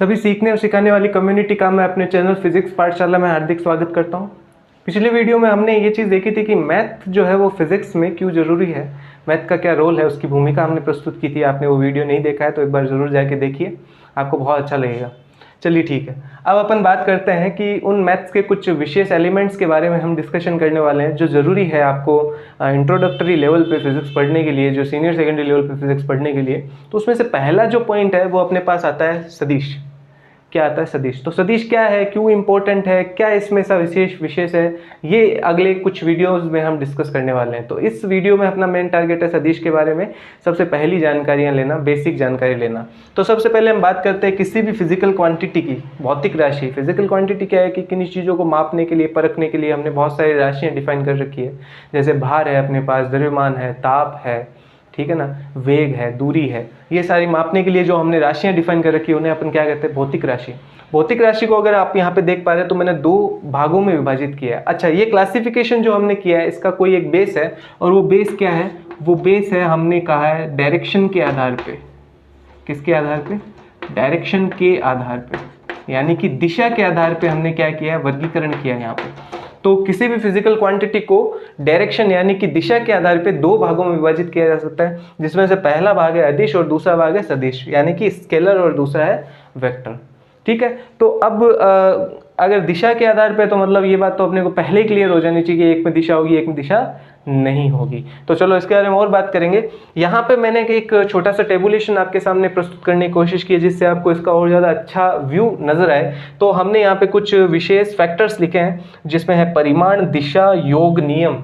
सभी सीखने और सिखाने वाली कम्युनिटी का मैं अपने चैनल फिजिक्स पाठशाला में हार्दिक स्वागत करता हूं। पिछले वीडियो में हमने ये चीज़ देखी थी कि मैथ जो है वो फिजिक्स में क्यों ज़रूरी है, मैथ का क्या रोल है, उसकी भूमिका हमने प्रस्तुत की थी। आपने वो वीडियो नहीं देखा है तो एक बार ज़रूर जाके देखिए, आपको बहुत अच्छा लगेगा। चलिए ठीक है, अब अपन बात करते हैं कि उन मैथ्स के कुछ विशेष एलिमेंट्स के बारे में हम डिस्कशन करने वाले हैं जो ज़रूरी है आपको इंट्रोडक्टरी लेवल पे फिजिक्स पढ़ने के लिए, जो सीनियर सेकेंडरी लेवल पे फिजिक्स पढ़ने के लिए। तो उसमें से पहला जो पॉइंट है वो अपने पास आता है सदिश। क्या आता है? सदिश। तो सदिश क्या है, क्यों इंपॉर्टेंट है, क्या इसमें सा विशेष है, ये अगले कुछ वीडियोस में हम डिस्कस करने वाले हैं। तो इस वीडियो में अपना मेन टारगेट है सदिश के बारे में सबसे पहली जानकारियां लेना, बेसिक जानकारी लेना। तो सबसे पहले हम बात करते हैं किसी भी फिजिकल क्वांटिटी की, भौतिक राशि। फिजिकल क्वांटिटी क्या है कि किन चीज़ों को मापने के लिए, परखने के लिए हमने बहुत सारी राशियाँ डिफाइन कर रखी है। जैसे भार है अपने पास, द्रव्यमान है, ताप है, ठीक है ना, वेग है, दूरी है, ये सारी मापने के लिए जो हमने राशियां डिफाइन कर रखी है उन्हें अपन क्या कहते हैं? भौतिक राशि। भौतिक राशि को अगर आप यहाँ पे देख पा रहे हैं तो मैंने दो भागों में विभाजित किया है। अच्छा, ये क्लासिफिकेशन जो हमने किया है इसका कोई एक बेस है, और वो बेस क्या है? वो बेस है, हमने कहा है डायरेक्शन के आधार पे। किसके आधार पे? डायरेक्शन के आधार पे, यानी कि दिशा के आधार पे हमने क्या किया है? वर्गीकरण किया है यहाँ पे। तो किसी भी फिजिकल क्वांटिटी को डायरेक्शन यानी कि दिशा के आधार पे दो भागों में विभाजित किया जा सकता है, जिसमें से पहला भाग है अदिश और दूसरा भाग है सदिश, यानी कि स्केलर और दूसरा है वेक्टर। ठीक है, तो अब अगर दिशा के आधार पे, तो मतलब ये बात तो अपने को पहले ही क्लियर हो जानी चाहिए कि एक में दिशा होगी, एक में दिशा नहीं होगी। तो चलो इसके बारे में और बात करेंगे। यहाँ पे मैंने एक छोटा सा टेबुलेशन आपके सामने प्रस्तुत करने की कोशिश की है जिससे आपको इसका और ज़्यादा अच्छा व्यू नजर आए। तो हमने यहाँ पे कुछ विशेष फैक्टर्स लिखे हैं जिसमें है परिमाण, दिशा, योग, नियम,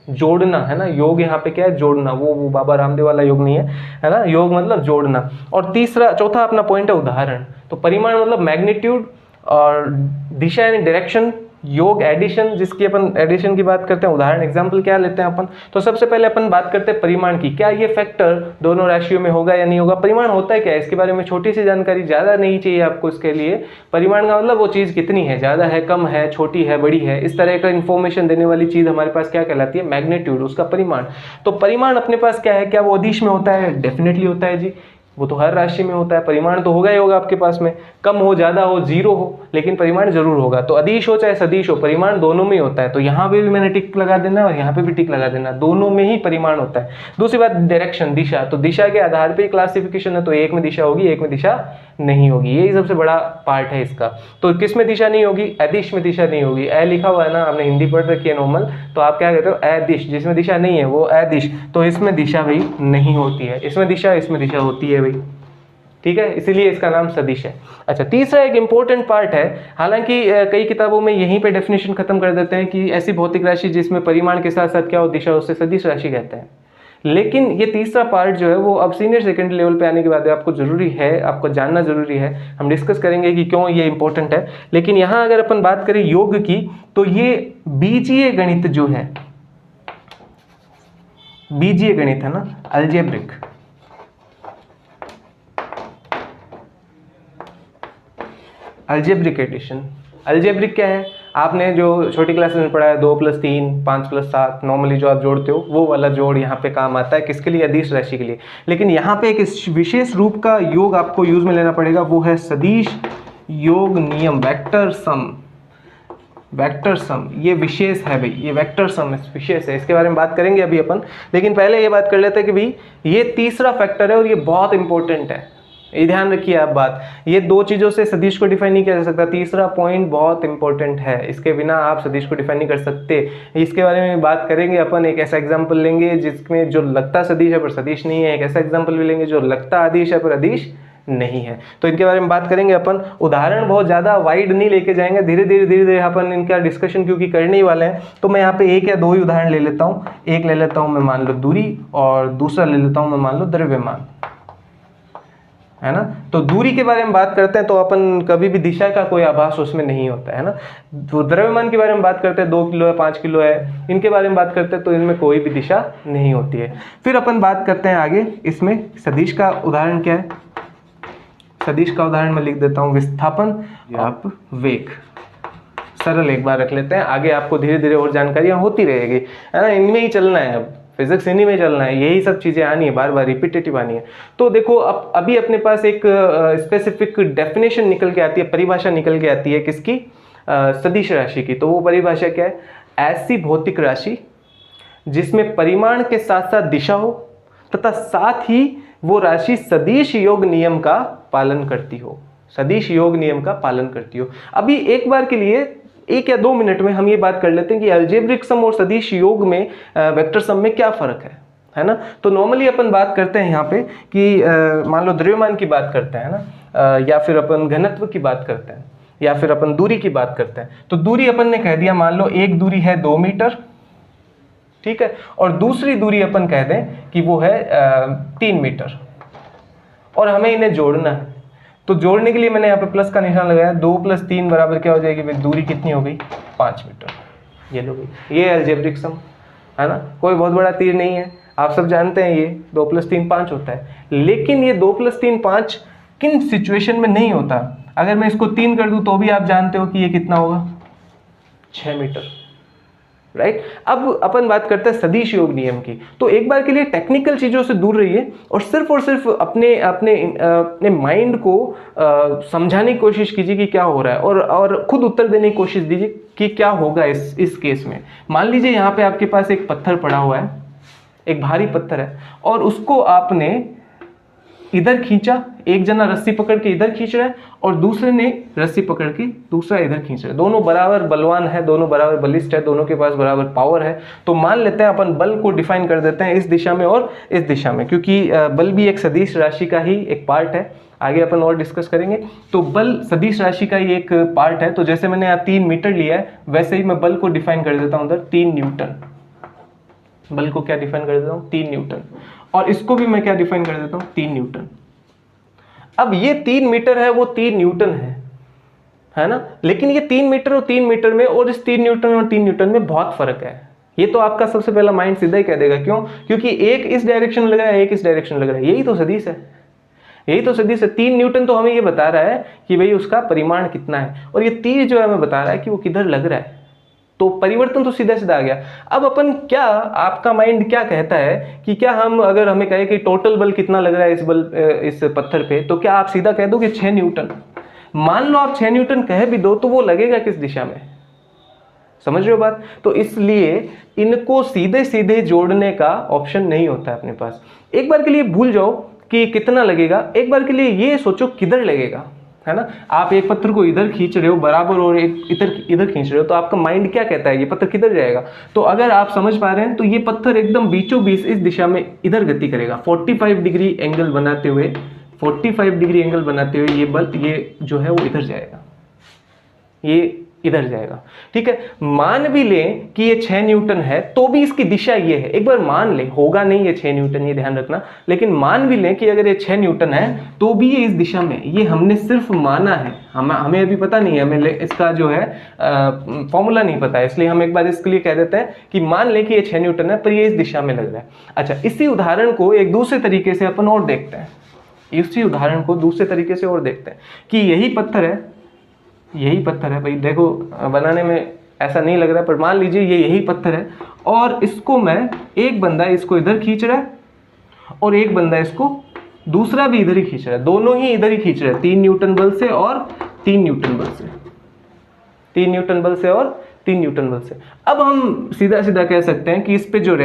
जोड़ना, है ना। योग यहाँ पे क्या है? जोड़ना। वो बाबा रामदेव वाला योग नहीं है ना। योग मतलब जोड़ना। और चौथा अपना पॉइंट है उदाहरण। तो परिमाण मतलब मैग्नीट्यूड, और दिशा यानी डायरेक्शन, योग एडिशन, जिसकी अपन एडिशन की बात करते हैं। उदाहरण एग्जांपल क्या लेते हैं अपन? तो सबसे पहले अपन बात करते हैं परिमाण की। क्या ये फैक्टर दोनों राशियों में होगा या नहीं होगा? परिमाण होता है क्या है, इसके बारे में छोटी सी जानकारी, ज़्यादा नहीं चाहिए आपको इसके लिए। परिमाण का मतलब वो चीज़ कितनी है, ज़्यादा है, कम है, छोटी है, बड़ी है, इस तरह का इन्फॉर्मेशन देने वाली चीज़ हमारे पास क्या कहलाती है? मैग्नीट्यूड, उसका परिमाण। तो परिमाण अपने पास क्या है? क्या वो अदिश में होता है? डेफिनेटली होता है जी, वो तो हर राशि में होता है। परिमाण तो होगा ही होगा आपके पास में, कम हो, ज्यादा हो, जीरो हो, लेकिन परिमाण जरूर होगा। तो अदिश हो चाहे सदिश हो, परिमाण दोनों में ही होता है। तो यहाँ पे भी मैंने टिक लगा देना और यहाँ पे भी टिक लगा देना, दोनों में ही परिमाण होता है। दूसरी बात डायरेक्शन, दिशा। तो दिशा के आधार पे क्लासिफिकेशन है, तो एक में दिशा होगी, एक में दिशा नहीं होगी। यही सबसे बड़ा पार्ट है इसका। तो किस में दिशा नहीं होगी? अदिश में दिशा नहीं होगी। ए लिखा हुआ है ना, आपने हिंदी पढ़ रखी है नॉर्मल, तो आप क्या कहते हो? अदिश। जिसमें दिशा नहीं है वो अदिश। तो इसमें दिशा भाई नहीं होती है, इसमें दिशा होती है भाई। ठीक है, इसीलिए इसका नाम सदिश है। अच्छा, तीसरा एक इंपॉर्टेंट पार्ट है, हालांकि कई किताबों में यहीं पे डेफिनेशन खत्म कर देते हैं कि ऐसी भौतिक राशि जिसमें परिमाण के साथ साथ क्या हो? दिशा, उससे सदिश राशि कहते हैं। लेकिन ये तीसरा पार्ट जो है वो अब सीनियर सेकेंडरी लेवल पे आने के बाद आपको जरूरी है, आपको जानना जरूरी है। हम डिस्कस करेंगे कि क्यों ये इंपॉर्टेंट है। लेकिन यहाँ अगर अपन बात करें योग की, तो ये बीजीय गणित जो है, बीजीय गणित है ना, अलजेब्रिक, अलजेब्रिक एडिशन। अलजेब्रिक क्या है? आपने जो छोटी क्लासेस में पढ़ा है 2 + 3 5 + 7, नॉर्मली जो आप जोड़ते हो वो वाला जोड़ यहाँ पे काम आता है। किसके लिए? अदिश राशि के लिए। लेकिन यहाँ पे एक विशेष रूप का योग आपको यूज में लेना पड़ेगा, वो है सदिश योग नियम, वेक्टर सम। वेक्टर सम ये विशेष है भाई, ये वेक्टर सम विशेष है, इसके बारे में बात करेंगे अभी अपन। लेकिन पहले ये बात कर लेते हैं कि भाई ये तीसरा फैक्टर है और ये बहुत इंपॉर्टेंट है। ये ध्यान रखिए आप बात, ये दो चीज़ों से सदिश को डिफाइन नहीं किया जा सकता। तीसरा पॉइंट बहुत इंपॉर्टेंट है, इसके बिना आप सदिश को डिफाइन नहीं कर सकते। इसके बारे में बात करेंगे अपन। एक ऐसा एग्जांपल लेंगे जिसमें जो लगता सदिश है पर सदिश नहीं है, एक ऐसा एग्जांपल भी लेंगे जो लगता अदिश है पर अदिश नहीं है। तो इनके बारे में बात करेंगे अपन। उदाहरण बहुत ज़्यादा वाइड नहीं लेके जाएंगे, धीरे धीरे अपन इनका डिस्कशन क्योंकि करने ही वाले हैं। तो मैं यहाँ पे एक या दो ही उदाहरण ले लेता हूँ। एक ले लेता हूँ मैं मान लो दूरी, और दूसरा ले लेता हूँ मैं मान लो द्रव्यमान, है ना। तो दूरी के बारे में बात करते हैं तो अपन कभी भी दिशा का कोई आभास उसमें नहीं होता है ना। तो द्रव्यमान के बारे में बात करते हैं, 2 किलो है, 5 किलो है, इनके बारे में बात करते हैं तो इनमें कोई भी दिशा नहीं होती है। फिर अपन बात करते हैं आगे, इसमें सदिश का उदाहरण क्या है? सदिश का उदाहरण मैं लिख देता हूँ, विस्थापन आप वेग। सरल एक बार रख लेते हैं, आगे आपको धीरे धीरे और जानकारियां होती रहेगी, है ना। इनमें ही चलना है अब। फिजिक्स इन्हीं में चलना है, यही सब चीज़ें आनी है, बार बार रिपीटेटिव आनी है। तो देखो अब अभी अपने पास एक स्पेसिफिक डेफिनेशन निकल के आती है, परिभाषा निकल के आती है किसकी, सदिश राशि की। तो वो परिभाषा क्या है, ऐसी भौतिक राशि जिसमें परिमाण के साथ साथ दिशा हो तथा साथ ही वो राशि सदिश योग नियम का पालन करती हो, सदिश योग नियम का पालन करती हो। अभी एक बार के लिए 1 या 2 मिनट में हम ये बात कर लेते हैं कि अलजेब्रिक सम और सदिश योग में वेक्टर सम में क्या फर्क है ना। तो नॉर्मली अपन बात करते हैं यहाँ पे कि मान लो द्रव्यमान की बात करते हैं ना, या फिर अपन घनत्व की बात करते हैं, या फिर अपन दूरी की बात करते हैं। तो दूरी अपन ने कह दिया, मान लो एक दूरी है 2 मीटर, ठीक है, और दूसरी दूरी अपन कह दें कि वो है 3 मीटर, और हमें इन्हें जोड़ना है। तो जोड़ने के लिए मैंने यहाँ पे प्लस का निशान लगाया, 2 + 3 बराबर क्या हो जाएगी भाई, दूरी कितनी हो गई, 5 मीटर। ये लो भाई, ये अलजेब्रिक सम है ना, कोई बहुत बड़ा तीर नहीं है, आप सब जानते हैं ये 2 + 3 5 होता है। लेकिन ये 2 + 3 5 किन सिचुएशन में नहीं होता। अगर मैं इसको 3 कर दूं तो भी आप जानते हो कि ये कितना होगा, 6 मीटर, राइट। अब अपन बात करते हैं सदिश योग नियम की। तो एक बार के लिए टेक्निकल चीजों से दूर रहिए और सिर्फ अपने अपने अपने माइंड को समझाने की कोशिश कीजिए कि क्या हो रहा है, और खुद उत्तर देने की कोशिश दीजिए कि क्या होगा इस केस में। मान लीजिए यहाँ पे आपके पास एक पत्थर पड़ा हुआ है, एक भारी पत्थर है, और उसको आपने इधर खींचा, एक जना रस्सी पकड़ के इधर खींच रहा है और दूसरे ने रस्सी पकड़ के दूसरा इधर खींच रहा है। दोनों बराबर बलवान है, दोनों बराबर बलिष्ठ है, दोनों के पास बराबर पावर है। तो मान लेते हैं अपन बल को डिफाइन कर देते हैं इस दिशा में और इस दिशा में, क्योंकि बल भी एक सदिश राशि का ही एक पार्ट है। आगे अपन और डिस्कस करेंगे। तो बल सदिश राशि का ही एक पार्ट है। तो जैसे मैंने यहाँ 3 मीटर लिया है, वैसे ही मैं बल को डिफाइन कर देता हूँ उधर 3 न्यूटन। बल को क्या डिफाइन कर देता हूँ, 3 न्यूटन, और इसको भी मैं क्या डिफाइन कर देता हूँ, 3 न्यूटन। अब ये 3 मीटर है, वो 3 न्यूटन है ना। लेकिन ये 3 मीटर और 3 मीटर में और इस 3 न्यूटन और 3 न्यूटन में बहुत फर्क है। ये तो आपका सबसे पहला माइंड सीधा ही कह देगा, क्यों, क्योंकि एक इस डायरेक्शन में लग रहा है, एक इस डायरेक्शन में लग रहा है। यही तो सदिश है, यही तो सदिश है। 3 न्यूटन तो हमें ये बता रहा है कि भाई उसका परिमाण कितना है, और ये तीर जो है हमें बता रहा है कि वो किधर लग रहा है। तो परिवर्तन तो सीधा सीधा आ गया। अब अपन क्या, आपका माइंड क्या कहता है कि क्या हम, अगर हमें कहे कि टोटल बल कितना लग रहा है इस पत्थर पे, तो क्या आप सीधा कह दोगे 6 न्यूटन। मान लो आप 6 न्यूटन कह भी दो, तो वो लगेगा किस दिशा में, समझ रहे हो बात। तो इसलिए इनको सीधे सीधे जोड़ने का ऑप्शन नहीं होता है अपने पास। एक बार के लिए भूल जाओ कि कितना लगेगा, एक बार के लिए ये सोचो किधर लगेगा, है ना। आप एक पत्थर को इधर खींच रहे हो बराबर, और एक इधर खींच रहे हो, तो आपका माइंड क्या कहता है, ये पत्थर किधर जाएगा। तो अगर आप समझ पा रहे हैं, तो ये पत्थर एकदम बीचों बीच इस दिशा में इधर गति करेगा, 45 डिग्री एंगल बनाते हुए, 45 डिग्री एंगल बनाते हुए ये बल, ये जो है वो इधर जाएगा, ये इधर जाएगा, ठीक है। मान भी लें कि ये 6 न्यूटन है, तो भी इसकी दिशा ये है। एक बार मान लें, होगा नहीं ये 6 न्यूटन, ये ध्यान रखना, लेकिन मान भी लें कि अगर ये 6 न्यूटन है तो भी ये इस दिशा में, ये हमने सिर्फ माना है, हमें अभी पता नहीं है, हमें इसका जो है फॉर्मूला नहीं पता है, इसलिए हम एक बार इसके लिए कह देते हैं कि मान लें कि ये 6 न्यूटन है, पर ये इस दिशा में लग रहा है। अच्छा, इसी उदाहरण को एक दूसरे तरीके से अपन और देखते हैं, इसी उदाहरण को दूसरे तरीके से और देखते हैं कि यही पत्थर है, यही पत्थर है भाई, देखो बनाने में ऐसा नहीं लग रहा है, पर मान लीजिए ये यही पत्थर है, और इसको मैं, एक बंदा इसको इधर खींच रहा है और एक बंदा इसको दूसरा भी इधर ही खींच रहा है, दोनों ही इधर ही खींच रहे हैं, 3 न्यूटन बल से और 3 न्यूटन बल से, 3 न्यूटन बल से और 3 न्यूटन बल से। अब हम सीधा सीधा कह सकते हैं कि इस पे जो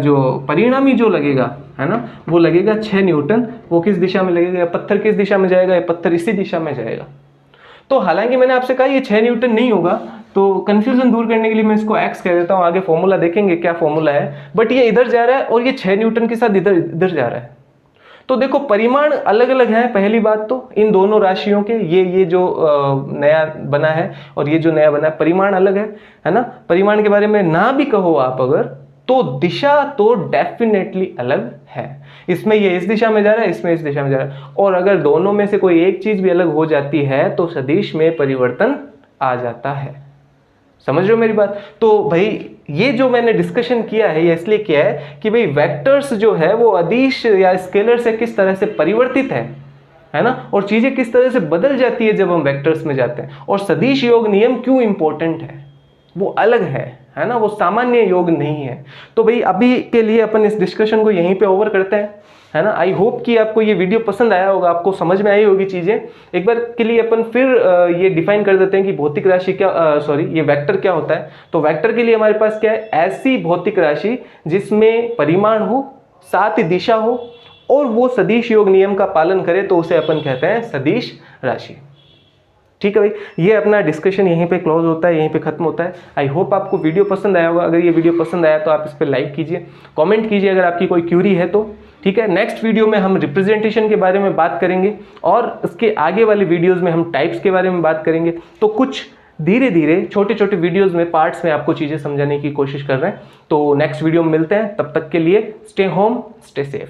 जो परिणामी जो लगेगा, है ना, वो लगेगा 6 न्यूटन। वो किस दिशा में लगेगा, पत्थर किस दिशा में जाएगा, पत्थर इसी दिशा में जाएगा। तो हालांकि मैंने आपसे कहा ये 6 न्यूटन नहीं होगा, तो कंफ्यूजन दूर करने के लिए मैं इसको x कह देता हूँ, आगे फॉर्मूला देखेंगे क्या फॉर्मूला है, बट ये इधर जा रहा है और ये 6 न्यूटन के साथ इधर जा रहा है। तो देखो परिमाण अलग अलग है, पहली बात तो इन दोनों राशियों के, ये जो नया बना है और ये जो नया बना है, परिमाण अलग है ना। परिमाण के बारे में ना भी कहो आप अगर, तो दिशा तो डेफिनेटली अलग है। इसमें ये इस दिशा में जा रहा है, इसमें इस दिशा में जा रहा है, और अगर दोनों में से कोई एक चीज भी अलग हो जाती है तो सदिश में परिवर्तन आ जाता है। समझ रहे हो मेरी बात। तो भाई ये जो मैंने डिस्कशन किया है, ये इसलिए किया है कि भाई वेक्टर्स जो है वो अदिश या स्केलर से किस तरह से परिवर्तित है ना, और चीजें किस तरह से बदल जाती है जब हम वेक्टर्स में जाते हैं, और सदिश योग नियम क्यों इंपॉर्टेंट है वो अलग है है ना, वो सामान्य योग नहीं है। तो भाई अभी के लिए अपन इस डिस्कशन को यहीं पे ओवर करते हैं, है ना। आई होप कि आपको ये वीडियो पसंद आया होगा, आपको समझ में आई होगी चीजें। एक बार के लिए अपन फिर ये डिफाइन कर देते हैं कि भौतिक राशि क्या, सॉरी ये वेक्टर क्या होता है। तो वेक्टर के लिए हमारे पास क्या है, ऐसी भौतिक राशि जिसमें परिमाण हो, साथ ही दिशा हो और वो सदिश योग नियम का पालन करे, तो उसे अपन कहते हैं सदिश राशि। ठीक है भाई, ये अपना डिस्कशन यहीं पे क्लोज होता है, यहीं पे खत्म होता है। आई होप आपको वीडियो पसंद आया होगा। अगर ये वीडियो पसंद आया तो आप इस पर लाइक कीजिए, कमेंट कीजिए अगर आपकी कोई क्यूरी है तो। ठीक है, नेक्स्ट वीडियो में हम रिप्रेजेंटेशन के बारे में बात करेंगे और इसके आगे वाली वीडियोस में हम टाइप्स के बारे में बात करेंगे। तो कुछ धीरे धीरे छोटे छोटे वीडियोस में, पार्ट्स में आपको चीज़ें समझाने की कोशिश कर रहे हैं। तो नेक्स्ट वीडियो में मिलते हैं, तब तक के लिए स्टे होम, स्टे सेफ।